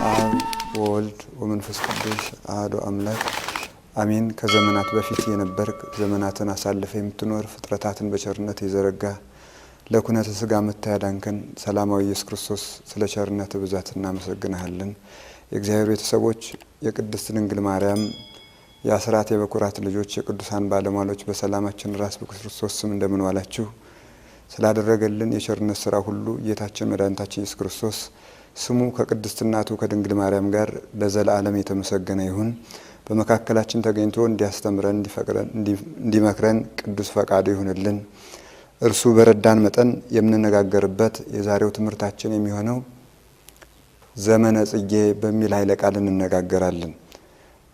አብ ወልድ ወመንፈስ ቅዱስ አሐዱ አምላክ አሜን። ከዘመናት በፊት የነበርክ ዘመናትን አሳልፈ የምትኖር ፍጥረታትን በቸርነት የዘረጋ ለኩነተ ሥጋ መታያዳንከን ሰላማዊ ኢየሱስ ክርስቶስ ስለ ቸርነት ብዛት እናመሰግናለን። የእግዚአብሔር ቤተሰቦች የቅድስት ድንግል ማርያም የአስራት የበኩራት ልጆች የቅዱሳን ባለሟሎች በሰላማችን ራስ በክርስቶስ ስም እንደምን ዋላችሁ። ስላደረገልን የቸርነት ሥራ ሁሉ ጌታችን መድኃኒታችን ኢየሱስ ክርስቶስ ስሙ ከቅድስት እናቱ ከድንግል ማርያም ጋር ለዘላለም የተመሰገነ ይሁን። በመካከላችን ተገኝቶ እንዲያስተምረን እንዲመክረን ቅዱስ ፈቃዱ ይሁንልን። እርሱ በረዳን መጠን የምንነጋገርበት የዛሬው ትምህርታችን የሚሆነው ዘመነ ጽጌ በሚል ኃይለ ቃል እንነጋገራለን።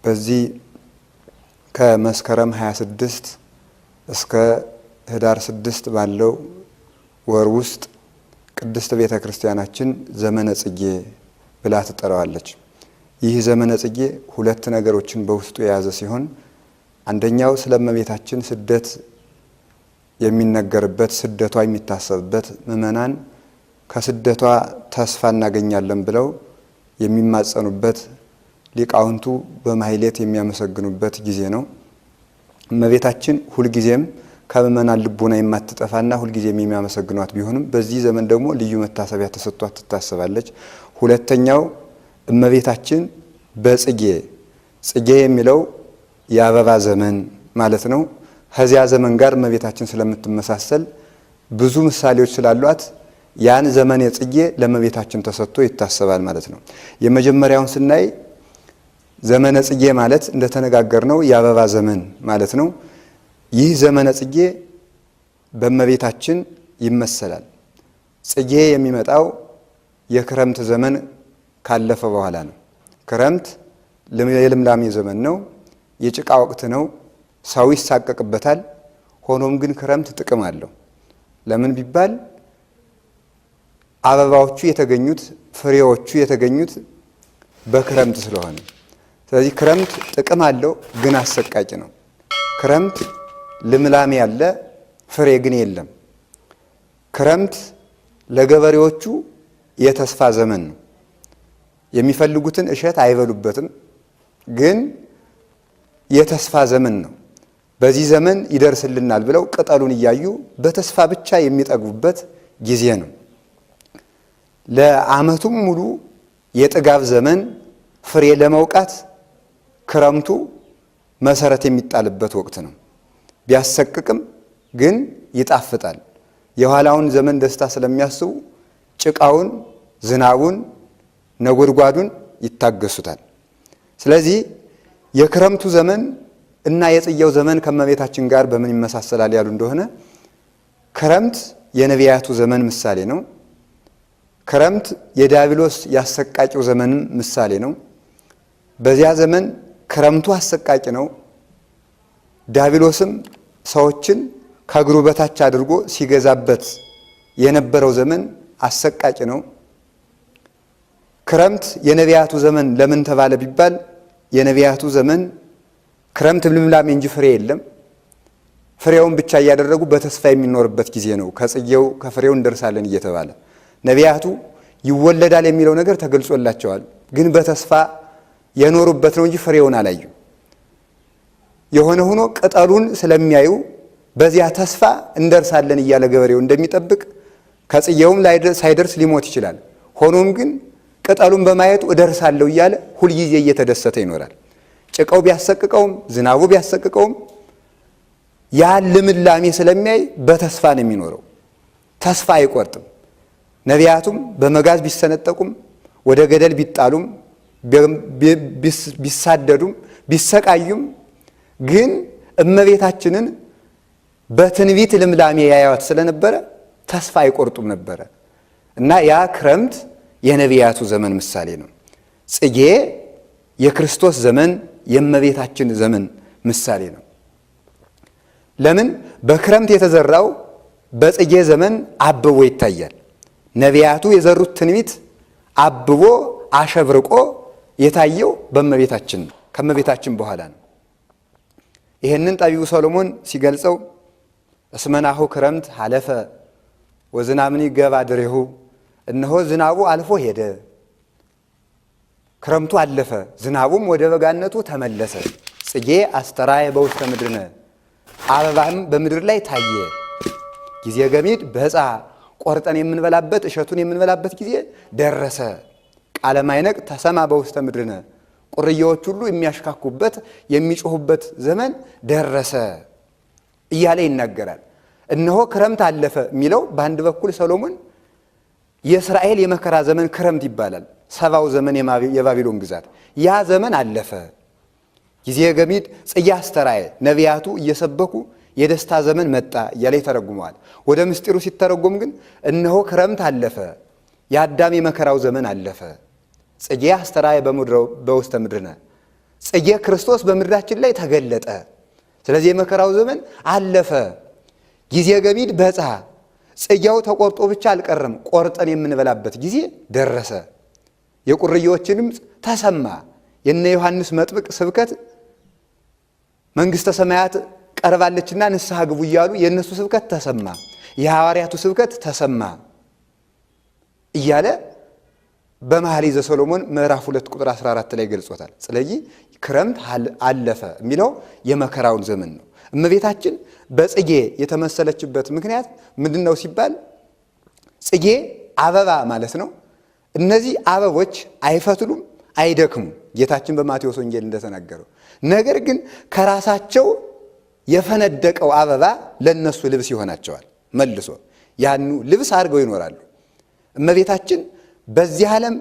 በዚህ ከመስከረም 26 እስከ ህዳር 6 ባለው ወር ውስጥ ቅድስት ቤተ ክርስቲያናችን ዘመነ ጽጌ ብላ ትጠራዋለች። ይህ ዘመነ ጽጌ ሁለት ነገሮችን በውስጡ የያዘ ሲሆን አንደኛው ስለ እመቤታችን ስደት የሚነገርበት፣ ስደቷ የሚታሰብበት፣ ምእመናን ከስደቷ ተስፋ እናገኛለን ብለው የሚማጸኑበት፣ ሊቃውንቱ በማህሌት የሚያመሰግኑበት ጊዜ ነው። እመቤታችን ሁልጊዜም ከምእመናን ልቦና የማትጠፋና ሁልጊዜም የሚያመሰግኗት ቢሆንም በዚህ ዘመን ደግሞ ልዩ መታሰቢያ ተሰጥቷት ትታሰባለች። ሁለተኛው እመቤታችን በጽጌ ጽጌ የሚለው የአበባ ዘመን ማለት ነው። ከዚያ ዘመን ጋር እመቤታችን ስለምትመሳሰል ብዙ ምሳሌዎች ስላሏት ያን ዘመን የጽጌ ለእመቤታችን ተሰጥቶ ይታሰባል ማለት ነው። የመጀመሪያውን ስናይ ዘመነ ጽጌ ማለት እንደተነጋገርነው የአበባ ዘመን ማለት ነው። ይህ ዘመነ ጽጌ በእመቤታችን ይመሰላል። ጽጌ የሚመጣው የክረምት ዘመን ካለፈ በኋላ ነው። ክረምት የልምላሜ ዘመን ነው፣ የጭቃ ወቅት ነው፣ ሰው ይሳቀቅበታል። ሆኖም ግን ክረምት ጥቅም አለው። ለምን ቢባል አበባዎቹ የተገኙት ፍሬዎቹ የተገኙት በክረምት ስለሆነ፣ ስለዚህ ክረምት ጥቅም አለው፣ ግን አሰቃቂ ነው። ክረምት ልምላሜ ያለ ፍሬ ግን የለም። ክረምት ለገበሬዎቹ የተስፋ ዘመን ነው። የሚፈልጉትን እሸት አይበሉበትም፣ ግን የተስፋ ዘመን ነው። በዚህ ዘመን ይደርስልናል ብለው ቅጠሉን እያዩ በተስፋ ብቻ የሚጠግቡበት ጊዜ ነው። ለዓመቱም ሙሉ የጥጋብ ዘመን ፍሬ ለመውቃት ክረምቱ መሰረት የሚጣልበት ወቅት ነው። ቢያሰቅቅም ግን ይጣፍጣል። የኋላውን ዘመን ደስታ ስለሚያስቡ ጭቃውን፣ ዝናቡን፣ ነጎድጓዱን ይታገሱታል። ስለዚህ የክረምቱ ዘመን እና የጽጌው ዘመን ከእመቤታችን ጋር በምን ይመሳሰላል ያሉ እንደሆነ ክረምት የነቢያቱ ዘመን ምሳሌ ነው። ክረምት የዲያብሎስ ያሰቃቂው ዘመንም ምሳሌ ነው። በዚያ ዘመን ክረምቱ አሰቃቂ ነው። ዲያብሎስም ሰዎችን ከእግሩ በታች አድርጎ ሲገዛበት የነበረው ዘመን አሰቃቂ ነው። ክረምት የነቢያቱ ዘመን ለምን ተባለ ቢባል የነቢያቱ ዘመን ክረምት ልምላሜ እንጂ ፍሬ የለም። ፍሬውን ብቻ እያደረጉ በተስፋ የሚኖርበት ጊዜ ነው። ከጽጌው ከፍሬው እንደርሳለን እየተባለ ነቢያቱ ይወለዳል የሚለው ነገር ተገልጾላቸዋል፣ ግን በተስፋ የኖሩበት ነው እንጂ ፍሬውን አላዩ። የሆነ ሆኖ ቅጠሉን ስለሚያዩ በዚያ ተስፋ እንደርሳለን እያለ ገበሬው እንደሚጠብቅ ከጽጌውም ሳይደርስ ሊሞት ይችላል። ሆኖም ግን ቅጠሉን በማየቱ እደርሳለሁ እያለ ሁልጊዜ እየተደሰተ ይኖራል። ጭቃው ቢያሰቅቀውም ዝናቡ ቢያሰቅቀውም ያ ልምላሜ ስለሚያይ በተስፋ ነው የሚኖረው። ተስፋ አይቆርጥም። ነቢያቱም በመጋዝ ቢሰነጠቁም ወደ ገደል ቢጣሉም ቢሳደዱም ቢሰቃዩም ግን እመቤታችንን በትንቢት ልምላሜ ያያዋት ስለነበረ ተስፋ አይቆርጡም ነበረ እና ያ ክረምት የነቢያቱ ዘመን ምሳሌ ነው። ጽጌ የክርስቶስ ዘመን የእመቤታችን ዘመን ምሳሌ ነው። ለምን? በክረምት የተዘራው በጽጌ ዘመን አብቦ ይታያል። ነቢያቱ የዘሩት ትንቢት አብቦ አሸብርቆ የታየው በእመቤታችን ነው፣ ከእመቤታችን በኋላ ነው። ይህንን ጠቢቡ ሰሎሞን ሲገልጸው እስመናሁ ክረምት ሀለፈ ወዝናምኒ ገባ ድሬሁ፣ እነሆ ዝናቡ አልፎ ሄደ፣ ክረምቱ አለፈ፣ ዝናቡም ወደ በጋነቱ ተመለሰ። ጽጌ አስተራየ በውስተ ምድርነ አበባም በምድር ላይ ታየ። ጊዜ ገሚድ በፃ ቆርጠን የምንበላበት እሸቱን የምንበላበት ጊዜ ደረሰ። ቃለ ማይነቅ ተሰማ በውስተ ምድርነ ቁርዬዎች ሁሉ የሚያሽካኩበት የሚጮሁበት ዘመን ደረሰ እያለ ይናገራል። እነሆ ክረምት አለፈ የሚለው በአንድ በኩል ሰሎሞን የእስራኤል የመከራ ዘመን ክረምት ይባላል። 70ው ዘመን የባቢሎን ግዛት ያ ዘመን አለፈ። ጊዜ ገሚድ ጽጌ አስተራየ ነቢያቱ እየሰበኩ የደስታ ዘመን መጣ እያለ ይተረጉመዋል። ወደ ምስጢሩ ሲተረጎም ግን እነሆ ክረምት አለፈ፣ የአዳም የመከራው ዘመን አለፈ። ጽጌ አስተራየ በውስተ ምድርነ ጽጌ ክርስቶስ በምድራችን ላይ ተገለጠ። ስለዚህ የመከራው ዘመን አለፈ። ጊዜ ገሚድ በፃ ጽጌው ተቆርጦ ብቻ አልቀረም፣ ቆርጠን የምንበላበት ጊዜ ደረሰ። የቁርዬዎች ድምፅ ተሰማ። የነ ዮሐንስ መጥምቅ ስብከት መንግሥተ ሰማያት ቀርባለችና ንስሐ ግቡ እያሉ የእነሱ ስብከት ተሰማ፣ የሐዋርያቱ ስብከት ተሰማ እያለ በመኃልየ ዘሰሎሞን ምዕራፍ 2 ቁጥር 14 ላይ ገልጾታል። ስለዚህ ክረምት አለፈ የሚለው የመከራውን ዘመን ነው። እመቤታችን በጽጌ የተመሰለችበት ምክንያት ምንድን ነው ሲባል ጽጌ አበባ ማለት ነው። እነዚህ አበቦች አይፈትሉም፣ አይደክሙም ጌታችን በማቴዎስ ወንጌል እንደተናገረው። ነገር ግን ከራሳቸው የፈነደቀው አበባ ለነሱ ልብስ ይሆናቸዋል። መልሶ ያኑ ልብስ አድርገው ይኖራሉ። እመቤታችን በዚህ ዓለም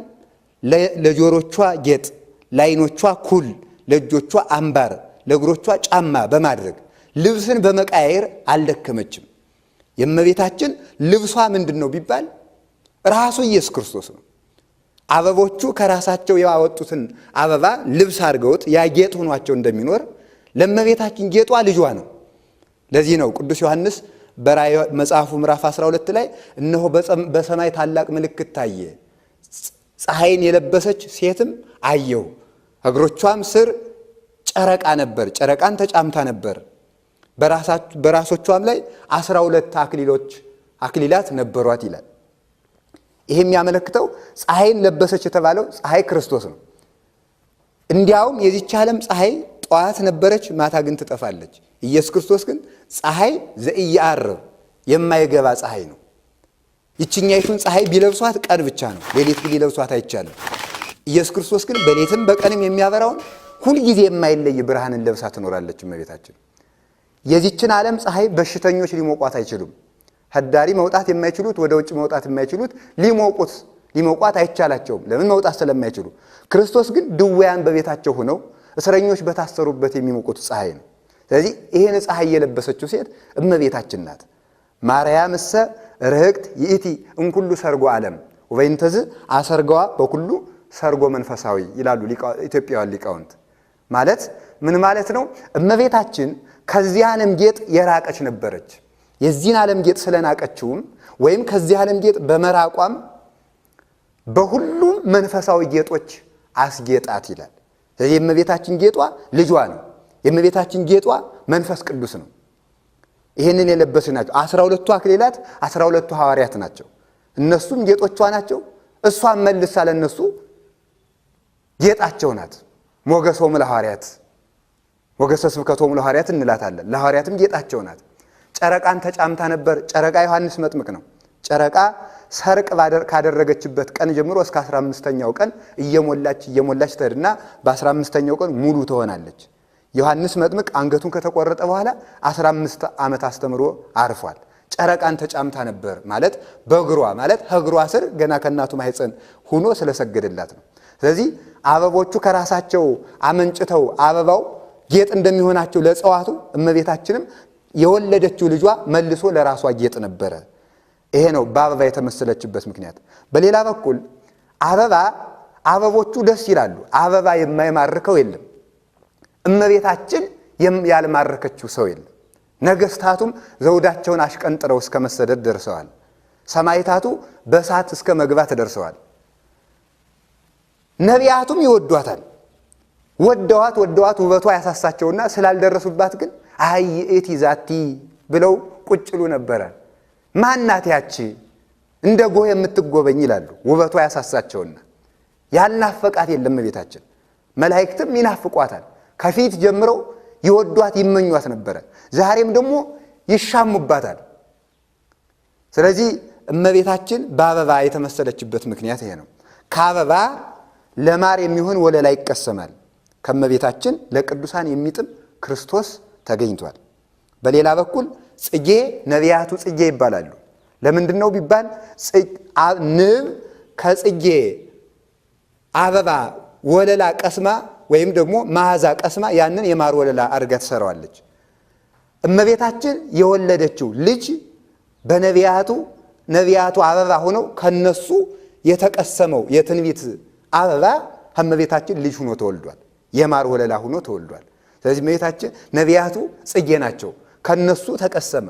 ለጆሮቿ ጌጥ፣ ለዓይኖቿ ኩል፣ ለእጆቿ አምባር፣ ለእግሮቿ ጫማ በማድረግ ልብስን በመቃየር አልደከመችም። የእመቤታችን ልብሷ ምንድን ነው ቢባል ራሱ ኢየሱስ ክርስቶስ ነው። አበቦቹ ከራሳቸው ያወጡትን አበባ ልብስ አድርገውት ያጌጥ ሆኗቸው እንደሚኖር ለእመቤታችን ጌጧ ልጇ ነው። ለዚህ ነው ቅዱስ ዮሐንስ በራእይ መጽሐፉ ምዕራፍ 12 ላይ እነሆ በሰማይ ታላቅ ምልክት ታየ፣ ፀሐይን የለበሰች ሴትም አየሁ፣ እግሮቿም ስር ጨረቃ ነበር፣ ጨረቃን ተጫምታ ነበር፣ በራሶቿም ላይ 12 አክሊላት ነበሯት ይላል። ይሄ የሚያመለክተው ፀሐይን ለበሰች የተባለው ፀሐይ ክርስቶስ ነው። እንዲያውም የዚች ዓለም ፀሐይ ጠዋት ነበረች፣ ማታ ግን ትጠፋለች። ኢየሱስ ክርስቶስ ግን ፀሐይ ዘኢየዐርብ የማይገባ ፀሐይ ነው። ይችኛይቱን ፀሐይ ቢለብሷት ቀን ብቻ ነው፣ ሌሊት ግን ሊለብሷት አይቻልም። ኢየሱስ ክርስቶስ ግን በሌትም በቀንም የሚያበራውን ሁልጊዜ የማይለይ ብርሃንን ለብሳ ትኖራለች እመቤታችን። የዚችን ዓለም ፀሐይ በሽተኞች ሊሞቋት አይችሉም። ህዳሪ መውጣት የማይችሉት ወደ ውጭ መውጣት የማይችሉት ሊሞቋት አይቻላቸውም። ለምን? መውጣት ስለማይችሉ። ክርስቶስ ግን ድውያን በቤታቸው ሆነው እስረኞች በታሰሩበት የሚሞቁት ፀሐይ ነው። ስለዚህ ይሄን ፀሐይ የለበሰችው ሴት እመቤታችን ናት። ማርያም እሰ ርህቅት ይእቲ እንኩሉ ሰርጎ ዓለም ወበይንተዝ አሰርገዋ በኩሉ ሰርጎ መንፈሳዊ ይላሉ ኢትዮጵያውያን ሊቃውንት። ማለት ምን ማለት ነው? እመቤታችን ከዚህ ዓለም ጌጥ የራቀች ነበረች። የዚህን ዓለም ጌጥ ስለናቀችውም ወይም ከዚህ ዓለም ጌጥ በመራቋም በሁሉም መንፈሳዊ ጌጦች አስጌጣት ይላል። ስለዚህ የእመቤታችን ጌጧ ልጇ ነው። የእመቤታችን ጌጧ መንፈስ ቅዱስ ነው። ይህንን የለበሱ ናቸው 12ቱ አክሊላት፣ 12ቱ ሐዋርያት ናቸው። እነሱም ጌጦቿ ናቸው። እሷም መልሳ ለነሱ ጌጣቸው ናት። ሞገሶሙ ለሐዋርያት፣ ሞገሰ ስብከቶሙ ለሐዋርያት እንላታለን። ለሐዋርያትም ጌጣቸው ናት። ጨረቃን ተጫምታ ነበር። ጨረቃ ዮሐንስ መጥምቅ ነው። ጨረቃ ሰርቅ ካደረገችበት ቀን ጀምሮ እስከ 15ኛው ቀን እየሞላች ትሄድና በ15ኛው ቀን ሙሉ ትሆናለች። ዮሐንስ መጥምቅ አንገቱን ከተቆረጠ በኋላ 15 ዓመት አስተምሮ አርፏል። ጨረቃን ተጫምታ ነበር ማለት በእግሯ ማለት እግሯ ስር ገና ከእናቱ ማህፀን ሆኖ ስለሰገደላት ነው። ስለዚህ አበቦቹ ከራሳቸው አመንጭተው አበባው ጌጥ እንደሚሆናቸው ለእጽዋቱ እመቤታችንም የወለደችው ልጇ መልሶ ለራሷ ጌጥ ነበረ። ይሄ ነው በአበባ የተመሰለችበት ምክንያት። በሌላ በኩል አበቦቹ ደስ ይላሉ። አበባ የማይማርከው የለም። እመቤታችን ያልማረከችው ሰው የለም። ነገስታቱም ዘውዳቸውን አሽቀንጥረው እስከ መሰደድ ደርሰዋል። ሰማይታቱ በእሳት እስከ መግባት ደርሰዋል። ነቢያቱም ይወዷታል። ወደዋት ውበቷ ያሳሳቸውና ስላልደረሱባት ግን አይ እቲ ዛቲ ብለው ቁጭሉ ነበረ። ማናት ያቺ እንደ ጎህ የምትጎበኝ ይላሉ። ውበቷ ያሳሳቸውና ያልናፈቃት የለም እመቤታችን። መላእክትም ይናፍቋታል። ከፊት ጀምረው ይወዷት ይመኟት ነበረ። ዛሬም ደግሞ ይሻሙባታል። ስለዚህ እመቤታችን በአበባ የተመሰለችበት ምክንያት ይሄ ነው። ከአበባ ለማር የሚሆን ወለላ ይቀሰማል። ከእመቤታችን ለቅዱሳን የሚጥም ክርስቶስ ተገኝቷል። በሌላ በኩል ጽጌ ነቢያቱ ጽጌ ይባላሉ። ለምንድን ነው ቢባል ንብ ከጽጌ አበባ ወለላ ቀስማ ወይም ደግሞ መዓዛ ቀስማ ያንን የማር ወለላ አድርጋ ትሰራዋለች። እመቤታችን የወለደችው ልጅ ነቢያቱ አበባ ሆነው ከነሱ የተቀሰመው የትንቢት አበባ ከእመቤታችን ልጅ ሆኖ ተወልዷል። የማር ወለላ ሆኖ ተወልዷል። ስለዚህ እመቤታችን ነቢያቱ ጽጌ ናቸው። ከነሱ ተቀሰመ።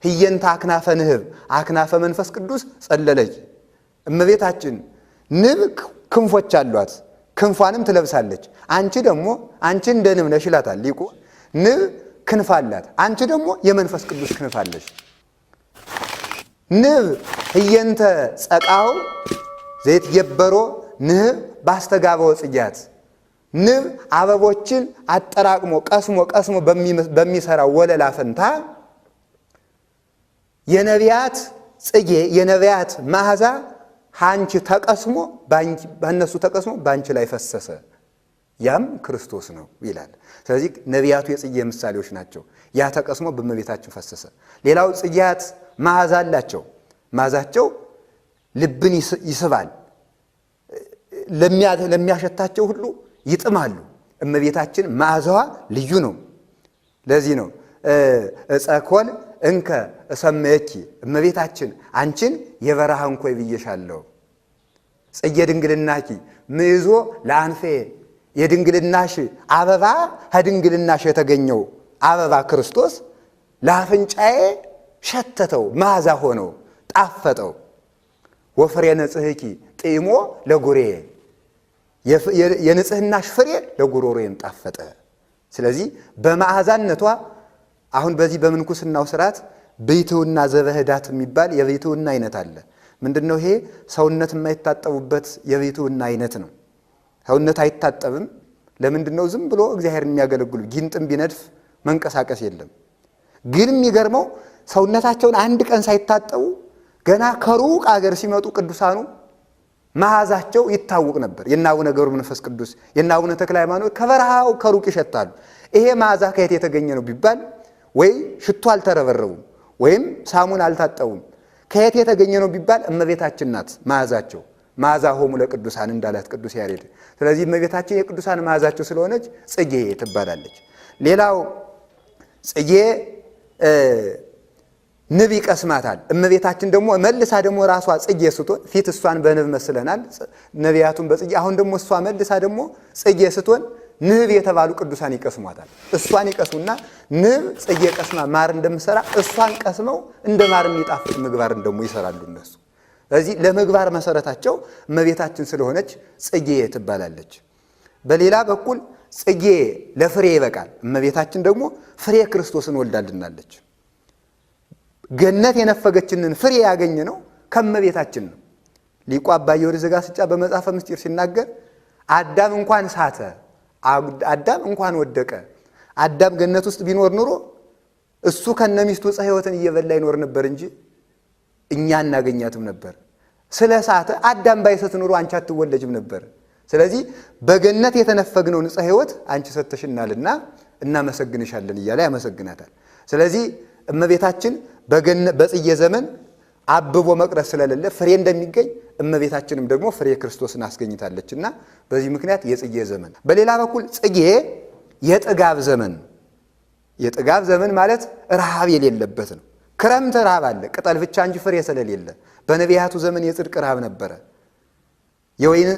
ህየንተ አክናፈ ንህብ አክናፈ መንፈስ ቅዱስ ጸለለች። እመቤታችን ንብ ክንፎች አሏት፣ ክንፏንም ትለብሳለች። አንቺ እንደ ንብ ነሽ ይላታል ሊቁ። ንብ ክንፍ አላት፣ አንቺ ደግሞ የመንፈስ ቅዱስ ክንፍ አለሽ። ንብ ህየንተ ጸቃው ዘይት የበሮ ንህብ ባስተጋባው ጽጌያት። ንብ አበቦችን አጠራቅሞ ቀስሞ በሚሰራው ወለላ ፈንታ የነቢያት ጽጌ የነቢያት መዓዛ አንቺ ተቀስሞ በእነሱ ተቀስሞ ባንቺ ላይ ፈሰሰ፣ ያም ክርስቶስ ነው ይላል። ስለዚህ ነቢያቱ የጽጌ ምሳሌዎች ናቸው። ያ ተቀስሞ በእመቤታችን ፈሰሰ። ሌላው ጽጌያት መዓዛ አላቸው። መዓዛቸው ልብን ይስባል። ለሚያሸታቸው ሁሉ ይጥማሉ። እመቤታችን መዓዛዋ ልዩ ነው። ለዚህ ነው እጸኮል እንከ እሰመየኪ እመቤታችን አንቺን የበረሃ እንኮይ ብዬሻለሁ። ጽጌ ድንግልናኪ ምይዞ ለአንፌ የድንግልናሽ አበባ ከድንግልናሽ የተገኘው አበባ ክርስቶስ ለአፍንጫዬ ሸተተው፣ መዓዛ ሆነው ጣፈጠው። ወፍሬ ንጽሕኪ ጥይሞ ለጉሬ የንጽህናሽ ፍሬ ለጉሮሮዬም ጣፈጠ። ስለዚህ በመዓዛነቷ አሁን በዚህ በምንኩስናው ስርዓት ብሕትውና ዘበህዳት የሚባል የብሕትውና አይነት አለ። ምንድነው ይሄ? ሰውነት የማይታጠቡበት የብሕትውና አይነት ነው። ሰውነት አይታጠብም። ለምንድነው? ዝም ብሎ እግዚአብሔር የሚያገለግሉ ጊንጥም ቢነድፍ መንቀሳቀስ የለም። ግን የሚገርመው ሰውነታቸውን አንድ ቀን ሳይታጠቡ ገና ከሩቅ አገር ሲመጡ ቅዱሳኑ መዓዛቸው ይታወቅ ነበር። የእነ አቡነ ገብረ መንፈስ ቅዱስ የእነ አቡነ ተክለ ሃይማኖት ከበረሃው ከሩቅ ይሸታሉ። ይሄ መዓዛ ከየት የተገኘ ነው ቢባል ወይ ሽቶ አልተረበረቡም ወይም ሳሙን አልታጠቡም። ከየት የተገኘ ነው ቢባል እመቤታችን ናት መዓዛቸው። መዓዛ ሆሙ ለቅዱሳን እንዳላት ቅዱስ ያሬድ። ስለዚህ እመቤታችን የቅዱሳን መዓዛቸው ስለሆነች ጽጌ ትባላለች። ሌላው ጽጌ ንብ ይቀስማታል። እመቤታችን ደግሞ መልሳ ደግሞ ራሷ ጽጌ ስትሆን ፊት እሷን በንብ መስለናል፣ ነቢያቱን በጽጌ አሁን ደግሞ እሷ መልሳ ደግሞ ጽጌ ስትሆን ንብ የተባሉ ቅዱሳን ይቀስሟታል። እሷን ይቀስሙና ንብ ጽጌ ቀስማ ማር እንደምሰራ እሷን ቀስመው እንደ ማር የሚጣፍጥ ምግባርን ደግሞ ይሰራሉ እነሱ። ስለዚህ ለምግባር መሰረታቸው እመቤታችን ስለሆነች ጽጌ ትባላለች። በሌላ በኩል ጽጌ ለፍሬ ይበቃል። እመቤታችን ደግሞ ፍሬ ክርስቶስን ወልዳልናለች። ገነት የነፈገችንን ፍሬ ያገኘ ነው ከእመቤታችን ነው። ሊቁ አባ ጊዮርጊስ ዘጋስጫ በመጽሐፈ ምስጢር ሲናገር አዳም እንኳን ሳተ፣ አዳም እንኳን ወደቀ፣ አዳም ገነት ውስጥ ቢኖር ኑሮ እሱ ከነሚስቱ ዕፀ ሕይወትን እየበላ ይኖር ነበር እንጂ እኛ እናገኛትም ነበር። ስለ ሳተ አዳም ባይሰት ኑሮ አንቺ አትወለጅም ነበር። ስለዚህ በገነት የተነፈግነውን ዕፀ ሕይወት አንቺ ሰተሽናልና እናመሰግንሻለን እያለ ያመሰግናታል። ስለዚህ እመቤታችን በጽጌ ዘመን አብቦ መቅረት ስለሌለ ፍሬ እንደሚገኝ እመቤታችንም ደግሞ ፍሬ ክርስቶስን አስገኝታለችና በዚህ ምክንያት የጽጌ ዘመን። በሌላ በኩል ጽጌ የጥጋብ ዘመን። የጥጋብ ዘመን ማለት ረሃብ የሌለበት ነው። ክረምት ረሃብ አለ፣ ቅጠል ብቻ እንጂ ፍሬ ስለሌለ። በነቢያቱ ዘመን የጽድቅ ረሃብ ነበረ። የወይን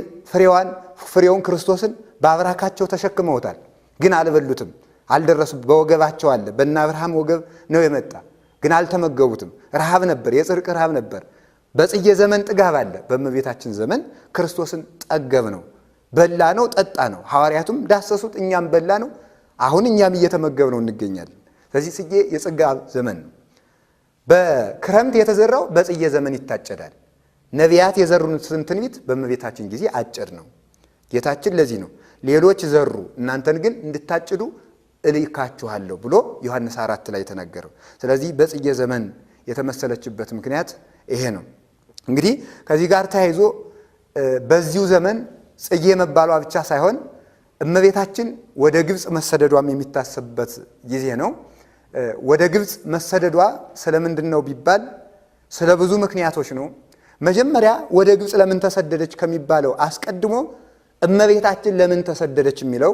ፍሬውን ክርስቶስን በአብራካቸው ተሸክመውታል፣ ግን አልበሉትም፣ አልደረሱም። በወገባቸው አለ፣ በእነ አብርሃም ወገብ ነው የመጣ፣ ግን አልተመገቡትም። ረሃብ ነበር፣ የጽድቅ ረሃብ ነበር። በጽጌ ዘመን ጥጋብ አለ። በእመቤታችን ዘመን ክርስቶስን ጠገብ ነው፣ በላ ነው፣ ጠጣ ነው። ሐዋርያቱም ዳሰሱት፣ እኛም በላ ነው፣ አሁን እኛም እየተመገብ ነው እንገኛለን። ስለዚህ ጽጌ የጥጋብ ዘመን ነው። በክረምት የተዘራው በጽጌ ዘመን ይታጨዳል። ነቢያት የዘሩትን ትንቢት በእመቤታችን ጊዜ አጭድ ነው። ጌታችን ለዚህ ነው ሌሎች ዘሩ እናንተን ግን እንድታጭዱ እልካችኋለሁ ብሎ ዮሐንስ 4 ላይ ተናገረው። ስለዚህ በጽጌ ዘመን የተመሰለችበት ምክንያት ይሄ ነው። እንግዲህ ከዚህ ጋር ተያይዞ በዚሁ ዘመን ጽጌ መባሏ ብቻ ሳይሆን እመቤታችን ወደ ግብጽ መሰደዷም የሚታሰብበት ጊዜ ነው። ወደ ግብጽ መሰደዷ ስለምንድን ነው ቢባል ስለ ብዙ ምክንያቶች ነው። መጀመሪያ ወደ ግብጽ ለምን ተሰደደች ከሚባለው አስቀድሞ እመቤታችን ለምን ተሰደደች የሚለው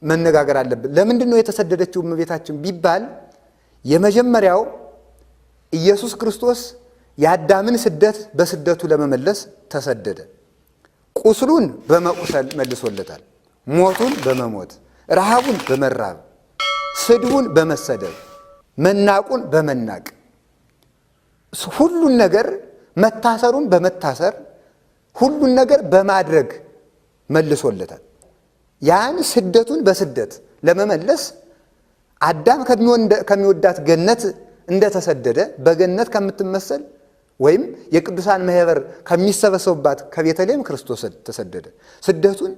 መነጋገር አለብን። ለምንድን ነው የተሰደደችው እመቤታችን ቢባል የመጀመሪያው ኢየሱስ ክርስቶስ የአዳምን ስደት በስደቱ ለመመለስ ተሰደደ። ቁስሉን በመቁሰል መልሶለታል። ሞቱን በመሞት፣ ረሃቡን በመራብ፣ ስድቡን በመሰደብ፣ መናቁን በመናቅ፣ ሁሉን ነገር መታሰሩን በመታሰር ሁሉን ነገር በማድረግ መልሶለታል። ያን ስደቱን በስደት ለመመለስ አዳም ከሚወዳት ገነት እንደተሰደደ በገነት ከምትመሰል ወይም የቅዱሳን ማህበር ከሚሰበሰቡባት ከቤተልሔም ክርስቶስ ተሰደደ። ስደቱን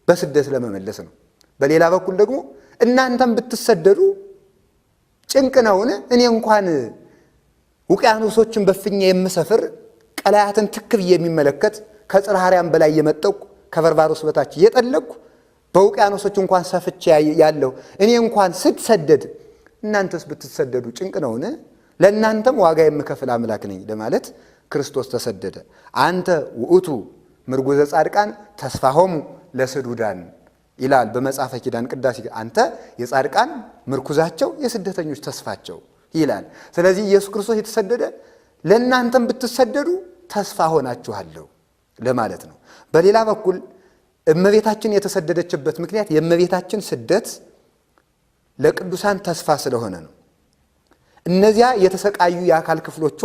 በስደት ለመመለስ ነው። በሌላ በኩል ደግሞ እናንተም ብትሰደዱ ጭንቅ ነውን? እኔ እንኳን ውቅያኖሶችን በፍኛ የምሰፍር ቀላያትን ትክብ የሚመለከት ከጽርሐ አርያም በላይ የመጠቁ ከበርባሮስ በታች የጠለቅኩ በውቅያኖሶች እንኳን ሰፍቼ ያለው እኔ እንኳን ስትሰደድ እናንተስ ብትሰደዱ ጭንቅ ነውን? ለእናንተም ዋጋ የምከፍል አምላክ ነኝ ለማለት ክርስቶስ ተሰደደ። አንተ ውእቱ ምርጉዘ ጻድቃን ተስፋሆሙ ለስዱዳን ይላል በመጽሐፈ ኪዳን ቅዳሴ። አንተ የጻድቃን ምርኩዛቸው የስደተኞች ተስፋቸው ይላል። ስለዚህ ኢየሱስ ክርስቶስ የተሰደደ ለእናንተም ብትሰደዱ ተስፋ ሆናችኋለሁ ለማለት ነው። በሌላ በኩል እመቤታችን የተሰደደችበት ምክንያት የእመቤታችን ስደት ለቅዱሳን ተስፋ ስለሆነ ነው። እነዚያ የተሰቃዩ የአካል ክፍሎቿ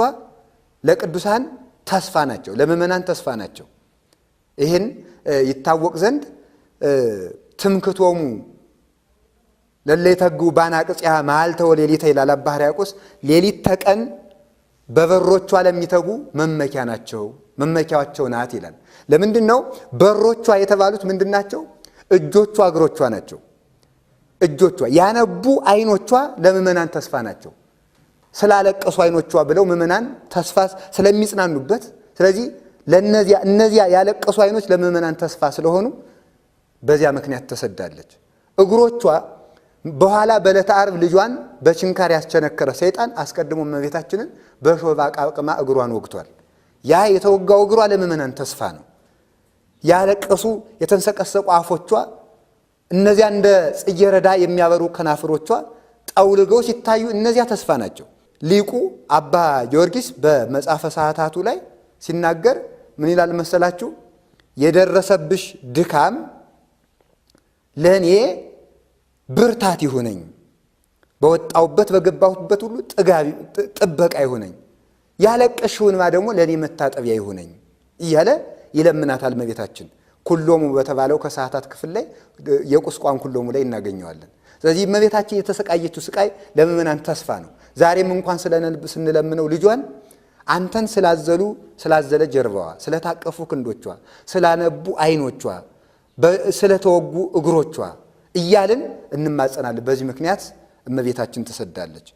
ለቅዱሳን ተስፋ ናቸው፣ ለምእመናን ተስፋ ናቸው። ይህን ይታወቅ ዘንድ ትምክቶሙ ለሌተጉ ባናቅጽያ መዓልተ ወሌሊተ ይላል አባ ሕርያቆስ። ሌሊት ተቀን በበሮቿ ለሚተጉ መመኪያ ናቸው፣ መመኪያቸው ናት ይላል። ለምንድን ነው በሮቿ የተባሉት? ምንድን ናቸው? እጆቿ እግሮቿ ናቸው። እጆቿ ያነቡ አይኖቿ ለምእመናን ተስፋ ናቸው። ስላለቀሱ አይኖቿ ብለው ምእመናን ተስፋ ስለሚጽናኑበት፣ ስለዚህ እነዚያ ያለቀሱ አይኖች ለምእመናን ተስፋ ስለሆኑ በዚያ ምክንያት ተሰዳለች። እግሮቿ በኋላ በዕለተ ዓርብ ልጇን በችንካር ያስቸነከረ ሰይጣን አስቀድሞ እመቤታችንን በሾህ አቃቅማ እግሯን ወግቷል። ያ የተወጋው እግሯ ለምእመናን ተስፋ ነው። ያለቀሱ የተንሰቀሰቁ አፎቿ፣ እነዚያ እንደ ጽጌረዳ የሚያበሩ ከናፍሮቿ ጠውልገው ሲታዩ እነዚያ ተስፋ ናቸው። ሊቁ አባ ጊዮርጊስ በመጽሐፈ ሰዓታቱ ላይ ሲናገር ምን ይላል መሰላችሁ? የደረሰብሽ ድካም ለእኔ ብርታት ይሁነኝ፣ በወጣሁበት በገባሁበት ሁሉ ጥበቃ ይሁነኝ፣ ያለቀሽውን ማ ደግሞ ለእኔ መታጠቢያ ይሁነኝ እያለ ይለምናታል እመቤታችን። ኩሎሙ በተባለው ከሰዓታት ክፍል ላይ የቁስቋም ኩሎሙ ላይ እናገኘዋለን። ስለዚህ እመቤታችን የተሰቃየችው ስቃይ ለምእመናን ተስፋ ነው። ዛሬም እንኳን ስንለምነው ልጇን አንተን ስላዘለ ጀርባዋ፣ ስለታቀፉ ክንዶቿ፣ ስላነቡ አይኖቿ፣ ስለተወጉ እግሮቿ እያልን እንማጸናለን። በዚህ ምክንያት እመቤታችን ተሰዳለች።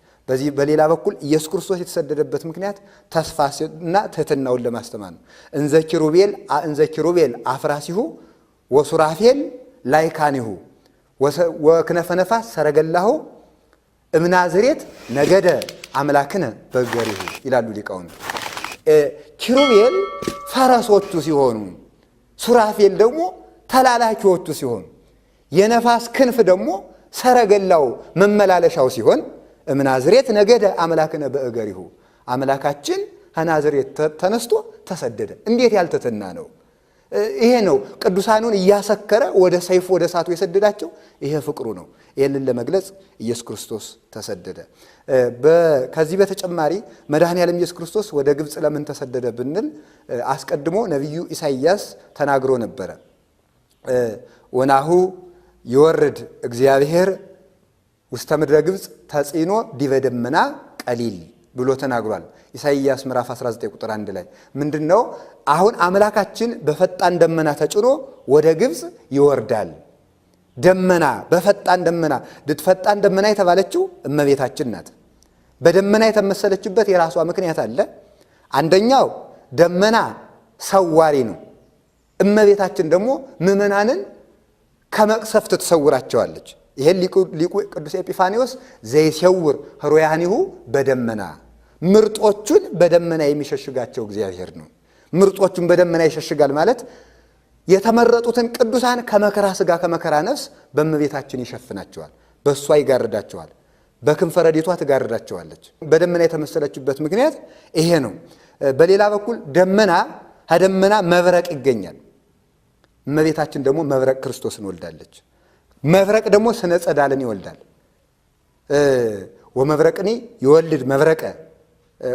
በሌላ በኩል ኢየሱስ ክርስቶስ የተሰደደበት ምክንያት ተስፋና ትሕትናውን ለማስተማር ነው። እንዘ ኪሩቤል አፍራሲሁ ወሱራፌል ላይካኒሁ ወክነፈ ነፋስ ሰረገላሁ እምናዝሬት ነገደ አምላክነ በገሪሁ ይላሉ ሊቃውንት። ኪሩቤል ፈረሶቹ ሲሆኑ፣ ሱራፌል ደግሞ ተላላኪዎቹ ሲሆኑ፣ የነፋስ ክንፍ ደግሞ ሰረገላው መመላለሻው ሲሆን እምናዝሬት ነገደ አምላክነ በእገሪሁ አምላካችን ከናዝሬት ተነስቶ ተሰደደ። እንዴት ያልትሕትና ነው! ይሄ ነው ቅዱሳኑን እያሰከረ ወደ ሰይፍ ወደ እሳቱ የሰደዳቸው። ይሄ ፍቅሩ ነው። ይህንን ለመግለጽ ኢየሱስ ክርስቶስ ተሰደደ። ከዚህ በተጨማሪ መድኃኔዓለም ኢየሱስ ክርስቶስ ወደ ግብፅ ለምን ተሰደደ ብንል አስቀድሞ ነቢዩ ኢሳይያስ ተናግሮ ነበረ። ወናሁ ይወርድ እግዚአብሔር ውስተ ምድረ ግብፅ ተጽዕኖ ዲበ ደመና ቀሊል ብሎ ተናግሯል። ኢሳይያስ ምዕራፍ 19 ቁጥር 1 ላይ ምንድነው? አሁን አምላካችን በፈጣን ደመና ተጭኖ ወደ ግብጽ ይወርዳል። ደመና በፈጣን ደመና ፈጣን ደመና የተባለችው እመቤታችን ናት። በደመና የተመሰለችበት የራሷ ምክንያት አለ። አንደኛው ደመና ሰዋሪ ነው። እመቤታችን ደግሞ ምዕመናንን ከመቅሰፍት ትሰውራቸዋለች። ይሄን ሊቁ ቅዱስ ኤጲፋኒዎስ ዘይሰውር ኅሩያኒሁ በደመና ምርጦቹን በደመና የሚሸሽጋቸው እግዚአብሔር ነው። ምርጦቹን በደመና ይሸሽጋል ማለት የተመረጡትን ቅዱሳን ከመከራ ሥጋ ከመከራ ነፍስ በእመቤታችን ይሸፍናቸዋል፣ በእሷ ይጋርዳቸዋል፣ በክንፈ ረድኤቷ ትጋርዳቸዋለች። በደመና የተመሰለችበት ምክንያት ይሄ ነው። በሌላ በኩል ደመና ከደመና መብረቅ ይገኛል። እመቤታችን ደግሞ መብረቅ ክርስቶስን ወልዳለች። መብረቅ ደግሞ ስነ ጸዳልን ይወልዳል። ወመብረቅኒ ይወልድ መብረቀ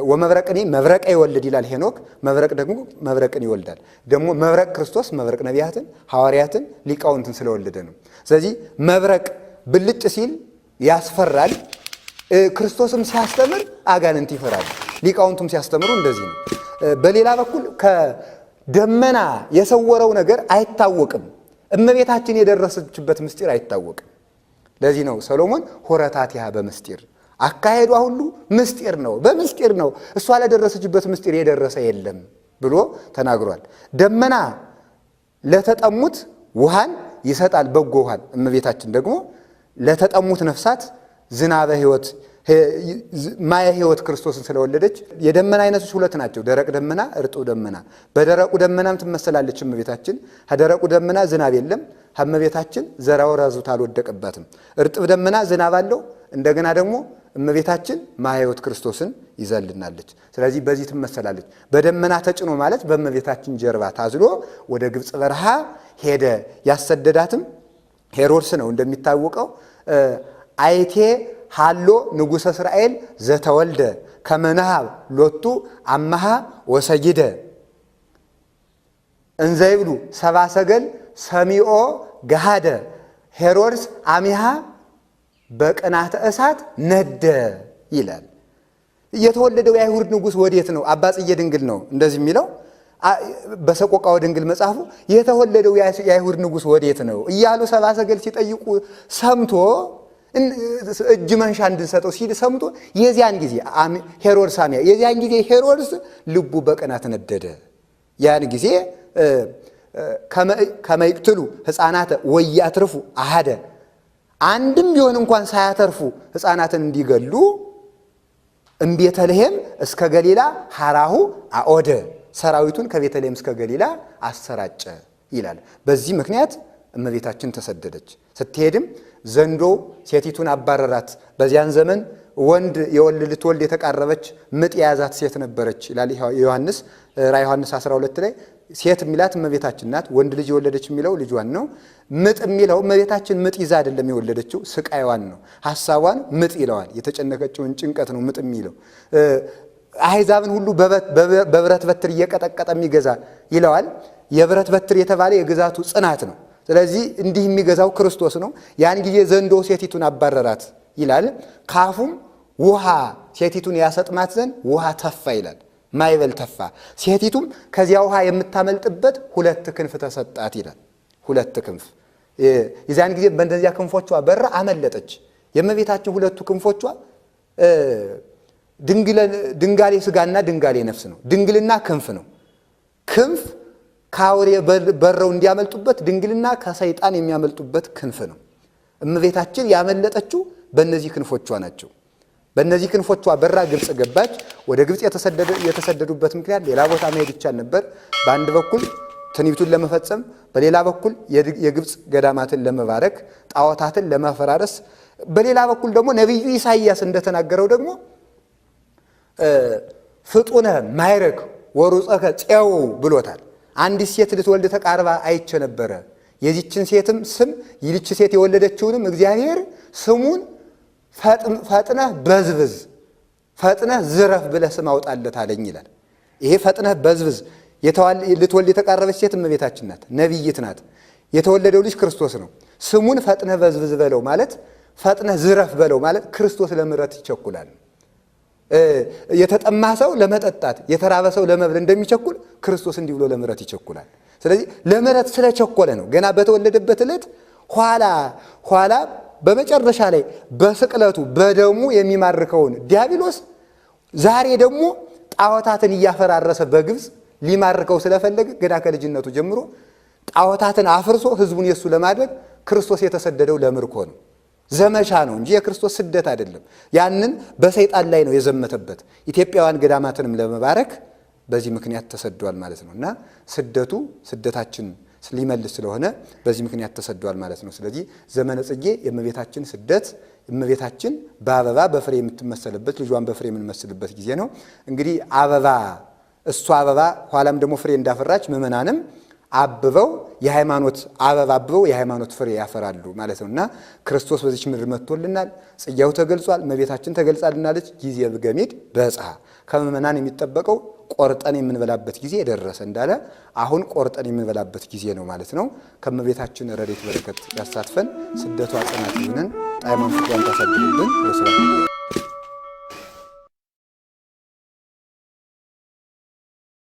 ወመብረቅኒ መብረቀ ይወልድ ይላል ሄኖክ። መብረቅ ደግሞ መብረቅን ይወልዳል። ደግሞ መብረቅ ክርስቶስ መብረቅ ነቢያትን፣ ሐዋርያትን፣ ሊቃውንትን ስለወለደ ነው። ስለዚህ መብረቅ ብልጭ ሲል ያስፈራል። ክርስቶስም ሲያስተምር አጋንንት ይፈራሉ። ሊቃውንቱም ሲያስተምሩ እንደዚህ ነው። በሌላ በኩል ከደመና የሰወረው ነገር አይታወቅም። እመቤታችን የደረሰችበት ምስጢር አይታወቅም። ለዚህ ነው ሰሎሞን ሆረታቲሃ በምስጢር አካሄዷ ሁሉ ምስጢር ነው፣ በምስጢር ነው፣ እሷ ለደረሰችበት ምስጢር የደረሰ የለም ብሎ ተናግሯል። ደመና ለተጠሙት ውሃን ይሰጣል፣ በጎ ውሃን። እመቤታችን ደግሞ ለተጠሙት ነፍሳት ዝናበ ሕይወት ማየ ሕይወት ክርስቶስን ስለወለደች የደመና አይነቶች ሁለት ናቸው፣ ደረቅ ደመና፣ እርጥብ ደመና። በደረቁ ደመናም ትመሰላለች እመቤታችን። ከደረቁ ደመና ዝናብ የለም፣ እመቤታችን ዘራ ወራዙት አልወደቀባትም። እርጥብ ደመና ዝናብ አለው። እንደገና ደግሞ እመቤታችን ማየ ሕይወት ክርስቶስን ይዘልናለች። ስለዚህ በዚህ ትመሰላለች። በደመና ተጭኖ ማለት በእመቤታችን ጀርባ ታዝሎ ወደ ግብፅ በረሃ ሄደ። ያሰደዳትም ሄሮድስ ነው። እንደሚታወቀው አይቴ ሃሎ ንጉሠ እስራኤል ዘተወልደ ከመናሃብ ሎቱ አመሃ ወሰጊደ እንዘይብሉ ሰባ ሰገል ሰሚኦ ገሃደ ሄሮድስ አሚሃ በቅናተ እሳት ነደ ይላል። የተወለደው የአይሁድ ንጉሥ ወዴት ነው? አባ ጽጌ ድንግል ነው እንደዚህ የሚለው በሰቆቃወ ድንግል መጽሐፉ። የተወለደው የአይሁድ ንጉሥ ወዴት ነው እያሉ ሰባ ሰገል ሲጠይቁ ሰምቶ እጅ መንሻ እንድንሰጠው ሲል ሰምቶ የዚያን ጊዜ ሄሮድስ አሚያ የዚያን ጊዜ ሄሮድስ ልቡ በቅናት ነደደ። ያን ጊዜ ከመይቅትሉ ሕፃናተ ወያትርፉ አሃደ አንድም ቢሆን እንኳን ሳያተርፉ ሕፃናትን እንዲገሉ እምቤተልሔም እስከ ገሊላ ሐራሁ አኦደ ሰራዊቱን ከቤተልሔም እስከ ገሊላ አሰራጨ ይላል። በዚህ ምክንያት እመቤታችን ተሰደደች። ስትሄድም ዘንዶ ሴቲቱን አባረራት። በዚያን ዘመን ወንድ ልትወልድ የተቃረበች ምጥ የያዛት ሴት ነበረች ይላል ዮሐንስ ራዕየ ዮሐንስ 12 ላይ። ሴት የሚላት እመቤታችን ናት። ወንድ ልጅ የወለደች የሚለው ልጇን ነው። ምጥ የሚለው እመቤታችን ምጥ ይዛ አይደለም የወለደችው፣ ስቃይዋን ነው። ሐሳቧን ምጥ ይለዋል። የተጨነቀችውን ጭንቀት ነው ምጥ የሚለው። አሕዛብን ሁሉ በብረት በትር እየቀጠቀጠ የሚገዛ ይለዋል። የብረት በትር የተባለ የግዛቱ ጽናት ነው። ስለዚህ እንዲህ የሚገዛው ክርስቶስ ነው። ያን ጊዜ ዘንዶ ሴቲቱን አባረራት ይላል። ካፉም ውሃ ሴቲቱን ያሰጥማት ዘንድ ውሃ ተፋ ይላል። ማይበል ተፋ። ሴቲቱም ከዚያ ውሃ የምታመልጥበት ሁለት ክንፍ ተሰጣት ይላል። ሁለት ክንፍ። የዚያን ጊዜ በእንደዚያ ክንፎቿ በራ አመለጠች። የእመቤታችን ሁለቱ ክንፎቿ ድንጋሌ ሥጋና ድንጋሌ ነፍስ ነው። ድንግልና ክንፍ ነው። ክንፍ ከአውሬ በረው እንዲያመልጡበት፣ ድንግልና ከሰይጣን የሚያመልጡበት ክንፍ ነው። እመቤታችን ያመለጠችው በእነዚህ ክንፎቿ ናቸው። በእነዚህ ክንፎቿ በራ ግብፅ ገባች። ወደ ግብፅ የተሰደዱበት ምክንያት ሌላ ቦታ መሄድ ይቻል ነበር። በአንድ በኩል ትንቢቱን ለመፈጸም፣ በሌላ በኩል የግብፅ ገዳማትን ለመባረክ፣ ጣዖታትን ለማፈራረስ፣ በሌላ በኩል ደግሞ ነቢዩ ኢሳይያስ እንደተናገረው ደግሞ ፍጡነ ማይረግ ወሩፀከ ፄው ብሎታል። አንዲት ሴት ልትወልድ ተቃርባ አይቼ ነበረ። የዚችን ሴትም ስም ይልች ሴት የወለደችውንም እግዚአብሔር ስሙን ፈጥነህ በዝብዝ ፈጥነህ ዝረፍ ብለህ ስም አውጣለት አለኝ ይላል። ይሄ ፈጥነህ በዝብዝ ልትወልድ የተቃረበች ሴት እመቤታችን ናት፣ ነቢይት ናት። የተወለደው ልጅ ክርስቶስ ነው። ስሙን ፈጥነህ በዝብዝ በለው ማለት ፈጥነህ ዝረፍ በለው ማለት ክርስቶስ ለምሕረት ይቸኩላል። የተጠማ ሰው ለመጠጣት የተራበ ሰው ለመብል እንደሚቸኩል ክርስቶስ እንዲህ ብሎ ለምሕረት ይቸኩላል። ስለዚህ ለምሕረት ስለቸኮለ ነው ገና በተወለደበት ዕለት ኋላ በመጨረሻ ላይ በስቅለቱ በደሙ የሚማርከውን ዲያብሎስ ዛሬ ደግሞ ጣዖታትን እያፈራረሰ በግብፅ ሊማርከው ስለፈለገ ገና ከልጅነቱ ጀምሮ ጣዖታትን አፍርሶ ሕዝቡን የሱ ለማድረግ ክርስቶስ የተሰደደው ለምርኮ ነው። ዘመቻ ነው እንጂ የክርስቶስ ስደት አይደለም። ያንን በሰይጣን ላይ ነው የዘመተበት። ኢትዮጵያውያን ገዳማትንም ለመባረክ በዚህ ምክንያት ተሰዷል ማለት ነው እና ስደታችን ሊመልስ ስለሆነ በዚህ ምክንያት ተሰዷል ማለት ነው። ስለዚህ ዘመነ ጽጌ የእመቤታችን ስደት እመቤታችን በአበባ በፍሬ የምትመሰልበት ልጇን በፍሬ የምንመስልበት ጊዜ ነው። እንግዲህ እሷ አበባ ኋላም ደግሞ ፍሬ እንዳፈራች ምእመናንም አበባ አብበው የሃይማኖት ፍሬ ያፈራሉ ማለት ነውና ክርስቶስ በዚች ምድር መጥቶልናል። ጽጌው ተገልጿል። እመቤታችን ተገልጻልናለች። ጊዜ በገሚድ በጽሐ ከምእመናን የሚጠበቀው ቆርጠን የምንበላበት ጊዜ ደረሰ እንዳለ አሁን ቆርጠን የምንበላበት ጊዜ ነው ማለት ነው። ከእመቤታችን ረድኤት በረከት ያሳትፈን። ስደቷ ጽናት ይሁነን። ጣዕሟን ፍቅሯን ታሳድርብን።